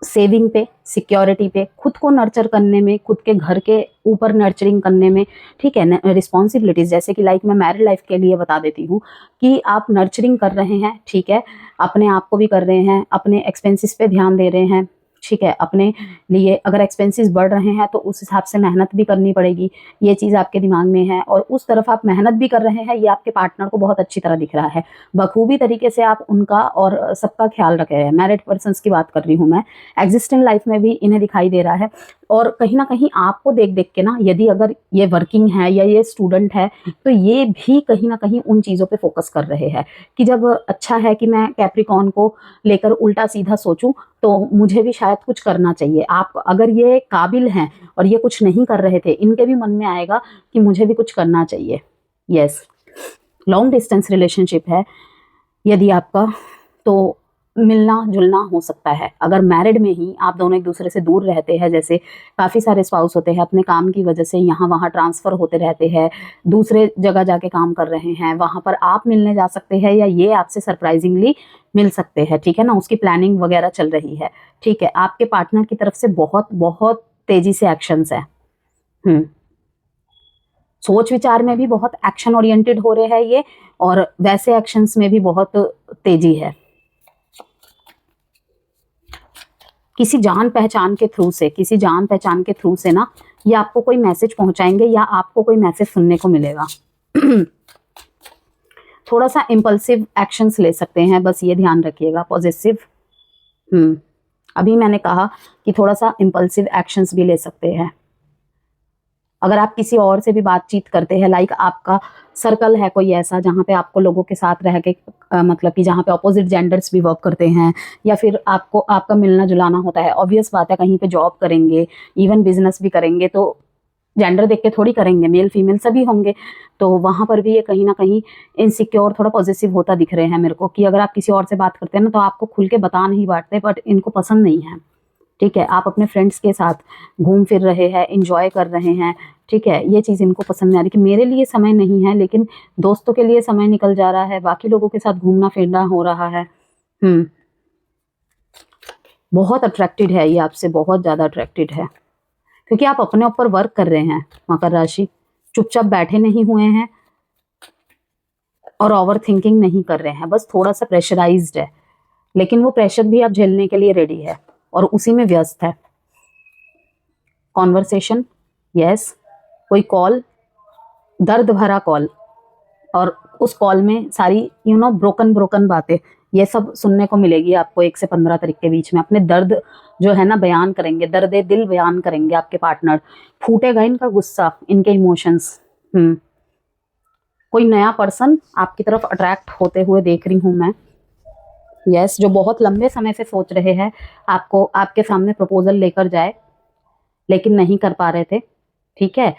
सेविंग पे, सिक्योरिटी पे, खुद को नर्चर करने में, खुद के घर के ऊपर नर्चरिंग करने में, ठीक है? रिस्पॉन्सिबिलिटीज, जैसे कि लाइक मैं मैरिड लाइफ के लिए बता देती हूँ कि आप नर्चरिंग कर रहे हैं, ठीक है? अपने आप को भी कर रहे हैं, अपने एक्सपेंसेस पे ध्यान दे रहे हैं, ठीक है? अपने लिए अगर एक्सपेंसेस बढ़ रहे हैं तो उस हिसाब से मेहनत भी करनी पड़ेगी, ये चीज़ आपके दिमाग में है, और उस तरफ आप मेहनत भी कर रहे हैं, ये आपके पार्टनर को बहुत अच्छी तरह दिख रहा है। बखूबी तरीके से आप उनका और सबका ख्याल रख रहे हैं। मैरिड पर्सन्स की बात कर रही हूँ मैं, एग्जिस्टिंग लाइफ में भी इन्हें दिखाई दे रहा है, और कहीं ना कहीं आपको देख देख के ना, यदि अगर ये वर्किंग है या ये स्टूडेंट है, तो ये भी कहीं ना कहीं उन चीज़ों पे फोकस कर रहे हैं कि जब अच्छा है कि मैं कैप्रिकॉन को लेकर उल्टा सीधा सोचूं, तो मुझे भी शायद कुछ करना चाहिए। आप अगर ये काबिल हैं और ये कुछ नहीं कर रहे थे, इनके भी मन में आएगा कि मुझे भी कुछ करना चाहिए। यस, लॉन्ग डिस्टेंस रिलेशनशिप है यदि आपका, तो मिलना जुलना हो सकता है। अगर मैरिड में ही आप दोनों एक दूसरे से दूर रहते हैं, जैसे काफ़ी सारे स्पाउस होते हैं अपने काम की वजह से यहाँ वहाँ ट्रांसफ़र होते रहते हैं, दूसरे जगह जाके काम कर रहे हैं, वहाँ पर आप मिलने जा सकते हैं या ये आपसे सरप्राइजिंगली मिल सकते हैं, ठीक है ना? उसकी प्लानिंग वगैरह चल रही है, ठीक है? आपके पार्टनर की तरफ से बहुत बहुत तेज़ी से एक्शंस है। सोच विचार में भी बहुत एक्शन ओरिएंटेड हो रहे हैं ये, और वैसे एक्शंस में भी बहुत तेजी है। किसी जान पहचान के थ्रू से, किसी जान पहचान के थ्रू से ना, ये आपको कोई मैसेज पहुंचाएंगे या आपको कोई मैसेज सुनने को मिलेगा। थोड़ा सा इम्पल्सिव एक्शंस ले सकते हैं, बस ये ध्यान रखिएगा। पॉजिटिव, अभी मैंने कहा कि थोड़ा सा इम्पल्सिव एक्शंस भी ले सकते हैं। अगर आप किसी और से भी बातचीत करते हैं, लाइक आपका सर्कल है कोई ऐसा जहाँ पे आपको लोगों के साथ रह के मतलब कि जहाँ पे अपोजिट जेंडर्स भी वर्क करते हैं, या फिर आपको आपका मिलना जुलाना होता है, ऑब्वियस बात है कहीं पे जॉब करेंगे, इवन बिजनेस भी करेंगे तो जेंडर देख के थोड़ी करेंगे, मेल फीमेल सभी होंगे। तो वहाँ पर भी ये कहीं ना कहीं इनसिक्योर, थोड़ा पॉजिटिव होता दिख रहे हैं मेरे को, कि अगर आप किसी और से बात करते हैं ना तो आपको खुल के बता नहीं पाते, बट इनको पसंद नहीं है। ठीक है, आप अपने फ्रेंड्स के साथ घूम फिर रहे हैं, इंजॉय कर रहे हैं। ठीक है, ये चीज़ इनको पसंद नहीं आ रही कि मेरे लिए समय नहीं है, लेकिन दोस्तों के लिए समय निकल जा रहा है, बाकी लोगों के साथ घूमना फिरना हो रहा है। बहुत अट्रैक्टेड है ये आपसे, बहुत ज़्यादा अट्रैक्टेड है, क्योंकि आप अपने ऊपर वर्क कर रहे हैं मकर राशि। चुपचाप बैठे नहीं हुए हैं और ओवर थिंकिंग नहीं कर रहे हैं, बस थोड़ा सा प्रेशराइज्ड है, लेकिन वो प्रेशर भी आप झेलने के लिए रेडी है और उसी में व्यस्त है। कॉन्वर्सेशन, यस, कोई कॉल, दर्द भरा कॉल, और उस कॉल में सारी ब्रोकन बातें ये सब सुनने को मिलेगी आपको। 1 से 15 तारीख के बीच में अपने दर्द जो है ना बयान करेंगे, दर्द दिल बयान करेंगे आपके पार्टनर। फूटेगा इनका गुस्सा, इनके इमोशंस। कोई नया पर्सन आपकी तरफ अट्रैक्ट होते हुए देख रही हूँ मैं, यस, जो बहुत लंबे समय से सोच रहे हैं आपको आपके सामने प्रपोजल लेकर जाए, लेकिन नहीं कर पा रहे थे। ठीक है,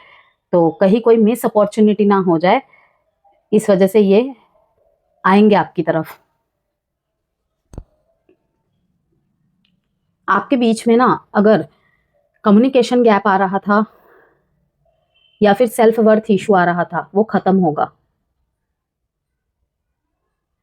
तो कहीं कोई मिस अपॉर्चुनिटी ना हो जाए, इस वजह से ये आएंगे आपकी तरफ। आपके बीच में ना अगर कम्युनिकेशन गैप आ रहा था या फिर सेल्फ वर्थ इशू आ रहा था, वो खत्म होगा।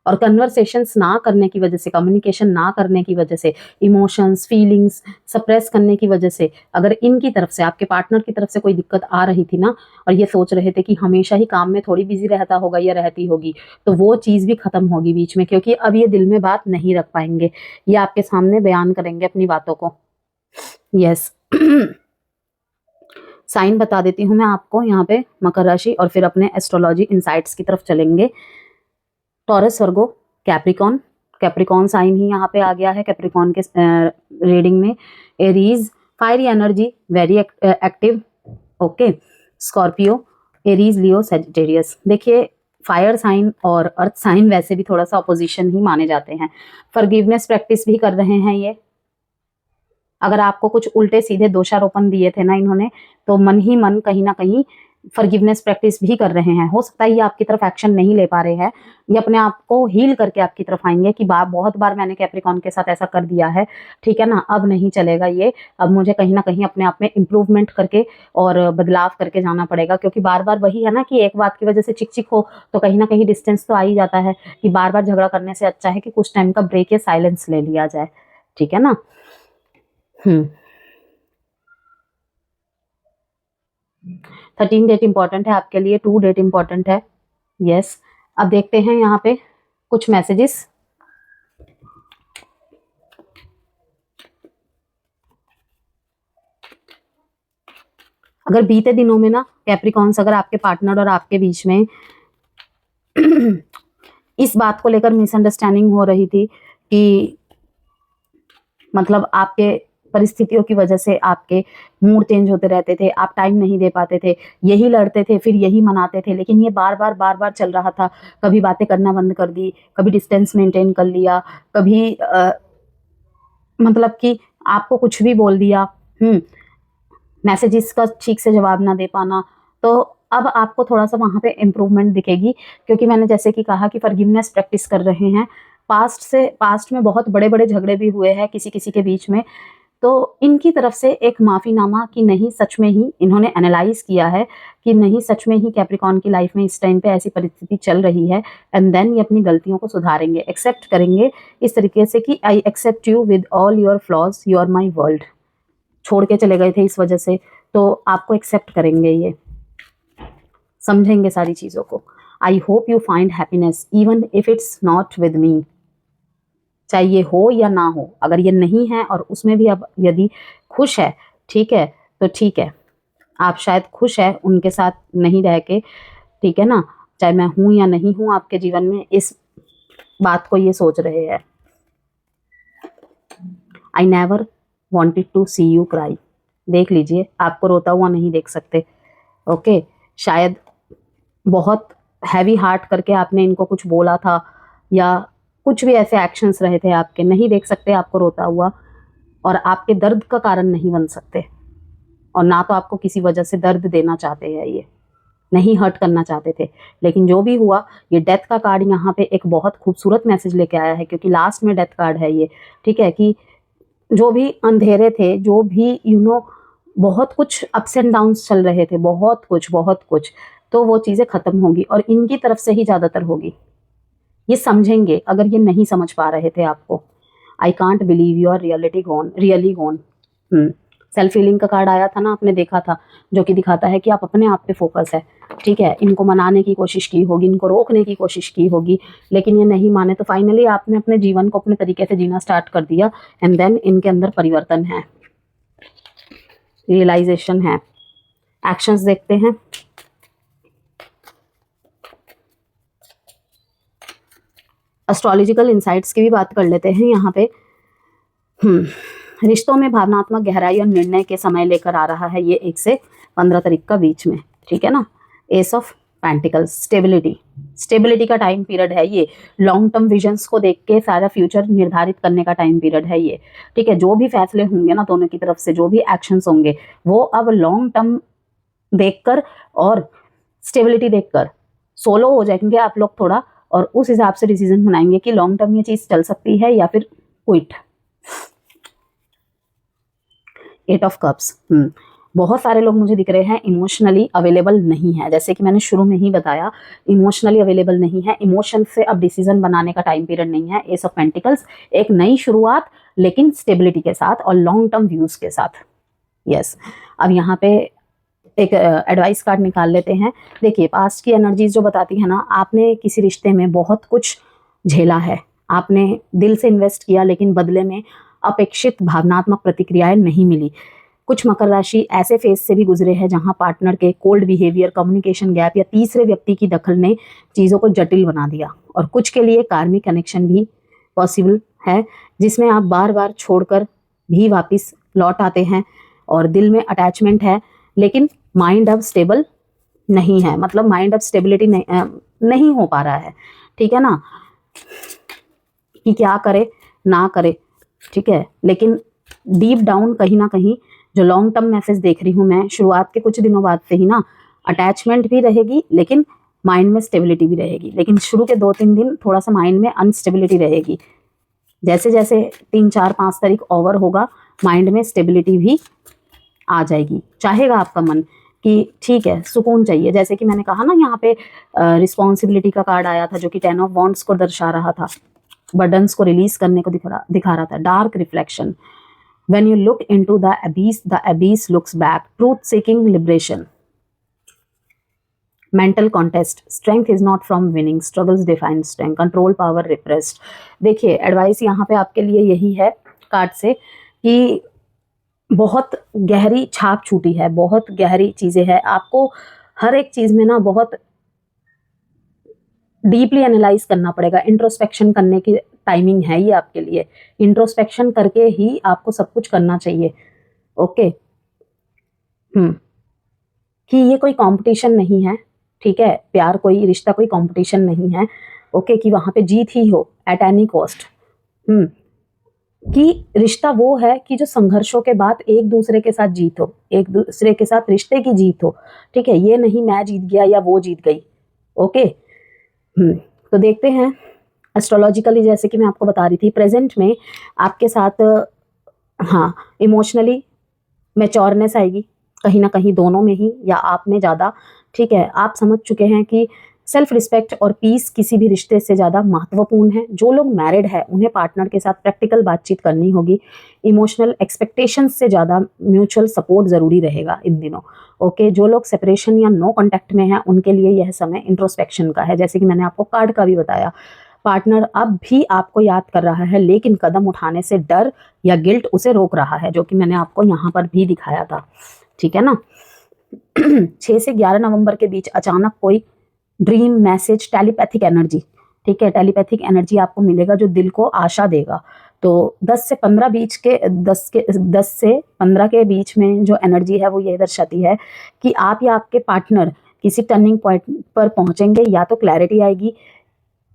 और कन्वर्सेशंस ना करने की वजह से, कम्युनिकेशन ना करने की वजह से, इमोशंस फीलिंग्स सप्रेस करने की वजह से, अगर इनकी तरफ से, आपके पार्टनर की तरफ से कोई दिक्कत आ रही थी ना, और ये सोच रहे थे कि हमेशा ही काम में थोड़ी बिजी रहता होगा या रहती होगी, तो वो चीज़ भी खत्म होगी बीच में, क्योंकि अब ये दिल में बात नहीं रख पाएंगे, ये आपके सामने बयान करेंगे अपनी बातों को। यस साइन बता देती हूँ मैं आपको यहाँ पे मकर राशि, और फिर अपने एस्ट्रोलॉजी इनसाइट्स की तरफ चलेंगे। Taurus, Virgo, Capricorn, Capricorn sign ही यहाँ पे आ गया है कैप्रिकॉन के रीडिंग में। Aries, fiery energy, very active. Okay, Scorpio, Aries, Leo, Sagittarius. देखिए फायर साइन और अर्थ साइन वैसे भी थोड़ा सा ऑपोजिशन ही माने जाते हैं। फॉरगिवनेस प्रैक्टिस भी कर रहे हैं ये। अगर आपको कुछ उल्टे सीधे दोषारोपण दिए थे ना इन्होंने, तो मन ही मन कहीं ना कहीं फॉरगिवनेस प्रैक्टिस भी कर रहे हैं। हो सकता है ये आपकी तरफ एक्शन नहीं ले पा रहे हैं, ये अपने आप को हील करके आपकी तरफ आएंगे कि बहुत बार मैंने कैप्रिकॉन के साथ ऐसा कर दिया है, ठीक है ना, अब नहीं चलेगा ये, अब मुझे कहीं ना कहीं अपने आप में इम्प्रूवमेंट करके और बदलाव करके जाना पड़ेगा। क्योंकि बार बार वही है ना कि एक बात की वजह से चिक चिक हो तो कहीं ना कहीं डिस्टेंस तो आ ही जाता है, कि बार बार झगड़ा करने से अच्छा है कि कुछ टाइम का ब्रेक या साइलेंस ले लिया जाए। ठीक है ना। 13 डेट इंपॉर्टेंट है आपके लिए, 2 डेट इंपॉर्टेंट है। यस, अब देखते हैं यहाँ पे कुछ मैसेजेस। अगर बीते दिनों में ना कैप्रिकॉन्स, अगर आपके पार्टनर और आपके बीच में इस बात को लेकर मिसअंडरस्टैंडिंग हो रही थी कि मतलब आपके परिस्थितियों की वजह से आपके मूड चेंज होते रहते थे, आप टाइम नहीं दे पाते थे, यही लड़ते थे फिर यही मनाते थे, लेकिन ये बार बार चल रहा था। कभी बातें करना बंद कर दी, कभी डिस्टेंस मेंटेन कर लिया, कभी मतलब कि आपको कुछ भी बोल दिया, मैसेजेस का ठीक से जवाब ना दे पाना। तो अब आपको थोड़ा सा वहाँ पे इम्प्रूवमेंट दिखेगी, क्योंकि मैंने जैसे कि कहा कि फॉरगिवनेस प्रैक्टिस कर रहे हैं। पास्ट में बहुत बड़े बड़े झगड़े भी हुए हैं किसी किसी के बीच में, तो इनकी तरफ से एक माफ़ीनामा कि नहीं सच में ही इन्होंने एनालाइज किया है कि नहीं सच में ही कैप्रिकॉन की लाइफ में इस टाइम पे ऐसी परिस्थिति चल रही है, एंड देन ये अपनी गलतियों को सुधारेंगे, एक्सेप्ट करेंगे इस तरीके से कि I accept you with all your flaws, you are my world. छोड़ के चले गए थे इस वजह से, तो आपको एक्सेप्ट करेंगे, ये समझेंगे सारी चीज़ों को। I hope you find happiness even if it's not with me. चाहे ये हो या ना हो, अगर ये नहीं है और उसमें भी अब यदि खुश है, ठीक है, तो ठीक है, आप शायद खुश है उनके साथ नहीं रह के, ठीक है ना, चाहे मैं हूं या नहीं हूं आपके जीवन में, इस बात को ये सोच रहे हैं। I never wanted to see you cry. देख लीजिए, आपको रोता हुआ नहीं देख सकते, ओके, शायद बहुत हैवी हार्ट करके आपने इनको कुछ बोला था, या कुछ भी ऐसे एक्शंस रहे थे आपके, नहीं देख सकते आपको रोता हुआ, और आपके दर्द का कारण नहीं बन सकते, और ना तो आपको किसी वजह से दर्द देना चाहते हैं, ये नहीं हर्ट करना चाहते थे। लेकिन जो भी हुआ, ये डेथ का कार्ड यहाँ पे एक बहुत खूबसूरत मैसेज लेके आया है, क्योंकि लास्ट में डेथ कार्ड है ये, ठीक है, कि जो भी अंधेरे थे, जो भी बहुत कुछ अप्स एंड डाउन्स चल रहे थे, बहुत कुछ, तो वो चीज़ें खत्म होगी, और इनकी तरफ से ही ज़्यादातर होगी। ये समझेंगे, अगर ये नहीं समझ पा रहे थे आपको। I can't believe you are really gone. Self healing का कार्ड आया था ना, आपने देखा था, जो कि दिखाता है कि आप अपने आप पे फोकस है, ठीक है। इनको मनाने की कोशिश की होगी, इनको रोकने की कोशिश की होगी, लेकिन ये नहीं माने, तो फाइनली आपने अपने जीवन को अपने तरीके से जीना स्टार्ट कर दिया, एंड देन इनके अंदर परिवर्तन है, रियलाइजेशन है। एक्शंस देखते हैं। एस्ट्रोलॉजिकल इंसाइट्स की भी बात कर लेते हैं यहाँ पे। रिश्तों में भावनात्मक गहराई और निर्णय के समय लेकर आ रहा है ये 1 से 15 तारीख का बीच में, ठीक है ना। एस ऑफ पेंटिकल्स, स्टेबिलिटी का टाइम पीरियड है ये। लॉन्ग टर्म विजन्स को देख के सारा फ्यूचर निर्धारित करने का टाइम पीरियड है ये, ठीक है। जो भी फैसले होंगे ना दोनों की तरफ से, जो भी एक्शंस होंगे, वो अब लॉन्ग टर्म देखकर और स्टेबिलिटी देखकर सोलो हो जाएंगे आप लोग थोड़ा, और उस हिसाब से डिसीजन बनाएंगे कि लॉन्ग टर्म ये चीज़ चल सकती है या फिर क्विट। 8 ऑफ कप्स, बहुत सारे लोग मुझे दिख रहे हैं इमोशनली अवेलेबल नहीं है, जैसे कि मैंने शुरू में ही बताया, इमोशनली अवेलेबल नहीं है, इमोशन से अब डिसीजन बनाने का टाइम पीरियड नहीं है। एस ऑफ पेंटिकल्स, एक नई शुरुआत, लेकिन स्टेबिलिटी के साथ और लॉन्ग टर्म व्यूज के साथ। यस, अब यहाँ पे एक एडवाइस कार्ड निकाल लेते हैं। देखिए, पास्ट की एनर्जीज जो बताती है ना, आपने किसी रिश्ते में बहुत कुछ झेला है, आपने दिल से इन्वेस्ट किया, लेकिन बदले में अपेक्षित भावनात्मक प्रतिक्रियाएं नहीं मिली। कुछ मकर राशि ऐसे फेज से भी गुजरे हैं जहां पार्टनर के कोल्ड बिहेवियर, कम्युनिकेशन गैप या तीसरे व्यक्ति की दखल ने चीज़ों को जटिल बना दिया। और कुछ के लिए कार्मिक कनेक्शन भी पॉसिबल है, जिसमें आप बार बार छोड़कर भी वापस लौट आते हैं, और दिल में अटैचमेंट है, लेकिन माइंड अब स्टेबल नहीं है, मतलब माइंड अब स्टेबिलिटी नहीं हो पा रहा है, ठीक है ना, कि क्या करे ना करे, ठीक है। लेकिन डीप डाउन कहीं ना कहीं जो लॉन्ग टर्म मैसेज देख रही हूँ मैं, शुरुआत के कुछ दिनों बाद से ही ना, अटैचमेंट भी रहेगी, लेकिन माइंड में स्टेबिलिटी भी रहेगी। लेकिन शुरू के 2-3 दिन थोड़ा सा माइंड में अनस्टेबिलिटी रहेगी। जैसे जैसे 3, 4, 5 तारीख ओवर होगा, माइंड में स्टेबिलिटी भी आ जाएगी। चाहेगा आपका मन कि ठीक है, सुकून चाहिए, जैसे कि मैंने कहा ना, यहाँ पे रिस्पॉन्सिबिलिटी का कार्ड आया था, जो कि 10 ऑफ वॉन्ड्स को दर्शा रहा था, बर्डन्स को रिलीज करने को दिखा रहा था। Dark reflection, when you look into the abyss looks back, truth seeking liberation, mental contest, strength is not from winning, struggles define strength, control power repressed। देखिए, एडवाइस यहाँ पे आपके लिए यही है कार्ड से कि बहुत गहरी छाप छूटी है, बहुत गहरी चीजें हैं, आपको हर एक चीज में ना बहुत डीपली एनालाइज करना पड़ेगा। इंट्रोस्पेक्शन करने की टाइमिंग है ये आपके लिए, इंट्रोस्पेक्शन करके ही आपको सब कुछ करना चाहिए। ओके, कि ये कोई कंपटीशन नहीं है, ठीक है, प्यार कोई रिश्ता कोई कंपटीशन नहीं है। ओके, कि वहां पे जीत ही हो एट एनी कॉस्ट। कि रिश्ता वो है कि जो संघर्षों के बाद एक दूसरे के साथ जीत हो, एक दूसरे के साथ रिश्ते की जीत हो, ठीक है, ये नहीं मैं जीत गया या वो जीत गई। ओके, तो देखते हैं एस्ट्रोलॉजिकली, जैसे कि मैं आपको बता रही थी, प्रेजेंट में आपके साथ हाँ इमोशनली मैच्योरनेस आएगी कहीं ना कहीं, दोनों में ही या आप में ज़्यादा, ठीक है। आप समझ चुके हैं कि सेल्फ रिस्पेक्ट और पीस किसी भी रिश्ते से ज़्यादा महत्वपूर्ण है। जो लोग मैरिड है उन्हें पार्टनर के साथ प्रैक्टिकल बातचीत करनी होगी। इमोशनल एक्सपेक्टेशंस से ज़्यादा म्यूचुअल सपोर्ट ज़रूरी रहेगा इन दिनों। ओके, जो लोग सेपरेशन या नो कॉन्टैक्ट में हैं उनके लिए यह समय इंट्रोस्पेक्शन का है, जैसे कि मैंने आपको कार्ड का भी बताया। पार्टनर अब भी आपको याद कर रहा है, लेकिन कदम उठाने से डर या गिल्ट उसे रोक रहा है, जो कि मैंने आपको यहाँ पर भी दिखाया था, ठीक है ना। 6 से 11 नवंबर के बीच अचानक कोई ड्रीम मैसेज, टेलीपैथिक एनर्जी, ठीक है, टेलीपैथिक एनर्जी आपको मिलेगा जो दिल को आशा देगा, तो 10 से 15 के बीच में जो एनर्जी है वो ये दर्शाती है कि आप या आपके पार्टनर किसी टर्निंग पॉइंट पर पहुंचेंगे, या तो क्लैरिटी आएगी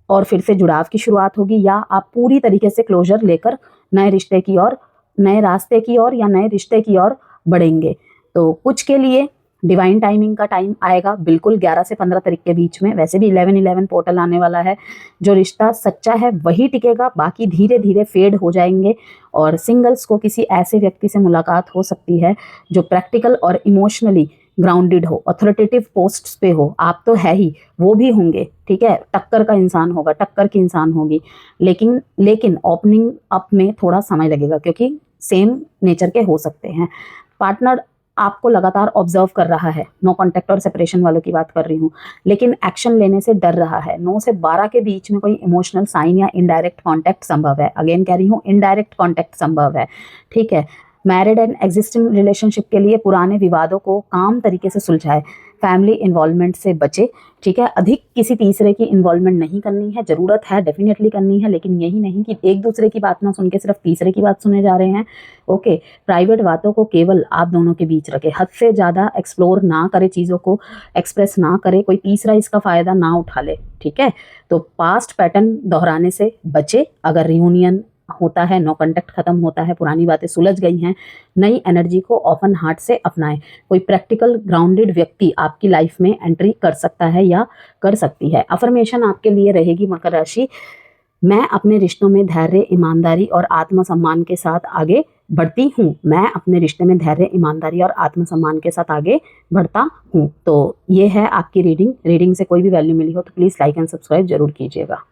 और फिर से जुड़ाव की शुरुआत होगी, या आप पूरी तरीके से क्लोजर लेकर नए रिश्ते की ओर, नए रास्ते की ओर या नए रिश्ते की ओर बढ़ेंगे। तो कुछ के लिए डिवाइन टाइमिंग का टाइम आएगा बिल्कुल 11 से 15 तारीख के बीच में। वैसे भी 11/11 पोर्टल आने वाला है। जो रिश्ता सच्चा है वही टिकेगा, बाकी धीरे धीरे फेड हो जाएंगे। और सिंगल्स को किसी ऐसे व्यक्ति से मुलाकात हो सकती है जो प्रैक्टिकल और इमोशनली ग्राउंडेड हो, अथॉरिटेटिव पोस्ट्स पे हो। आप तो है ही, वो भी होंगे, ठीक है। टक्कर का इंसान होगा, टक्कर की इंसान होगी, लेकिन ओपनिंग अप में थोड़ा समय लगेगा, क्योंकि सेम नेचर के हो सकते हैं। पार्टनर आपको लगातार ऑब्जर्व कर रहा है, नो कॉन्टैक्ट और सेपरेशन वालों की बात कर रही हूँ, लेकिन एक्शन लेने से डर रहा है। 9 से 12 के बीच में कोई इमोशनल साइन या इनडायरेक्ट कॉन्टैक्ट संभव है। अगेन कह रही हूँ, इनडायरेक्ट कॉन्टैक्ट संभव है, ठीक है। मैरिड एंड एग्जिस्टिंग रिलेशनशिप के लिए पुराने विवादों को काम तरीके से सुलझाए, फैमिली इन्वॉल्वमेंट से बचे, ठीक है। अधिक किसी तीसरे की इन्वॉल्वमेंट नहीं करनी है, ज़रूरत है डेफिनेटली करनी है, लेकिन यही नहीं कि एक दूसरे की बात ना सुन के सिर्फ तीसरे की बात सुने जा रहे हैं। ओके, प्राइवेट बातों को केवल आप दोनों के बीच रखें, हद से ज़्यादा एक्सप्लोर ना करे, चीज़ों को एक्सप्रेस ना करे, कोई तीसरा इसका फ़ायदा ना उठा ले, ठीक है। तो पास्ट पैटर्न दोहराने से बचे। अगर रियूनियन होता है, नो कॉन्टैक्ट खत्म होता है, पुरानी बातें सुलझ गई हैं, नई एनर्जी को ओपन हार्ट से अपनाएं। कोई प्रैक्टिकल ग्राउंडेड व्यक्ति आपकी लाइफ में एंट्री कर सकता है या कर सकती है। अफर्मेशन आपके लिए रहेगी मकर राशि, मैं अपने रिश्तों में धैर्य, ईमानदारी और आत्मसम्मान के साथ आगे बढ़ती हूँ। मैं अपने रिश्ते में धैर्य, ईमानदारी और आत्मसम्मान के साथ आगे बढ़ता हूँ। तो ये है आपकी रीडिंग से कोई भी वैल्यू मिली हो तो प्लीज़ लाइक एंड सब्सक्राइब जरूर कीजिएगा।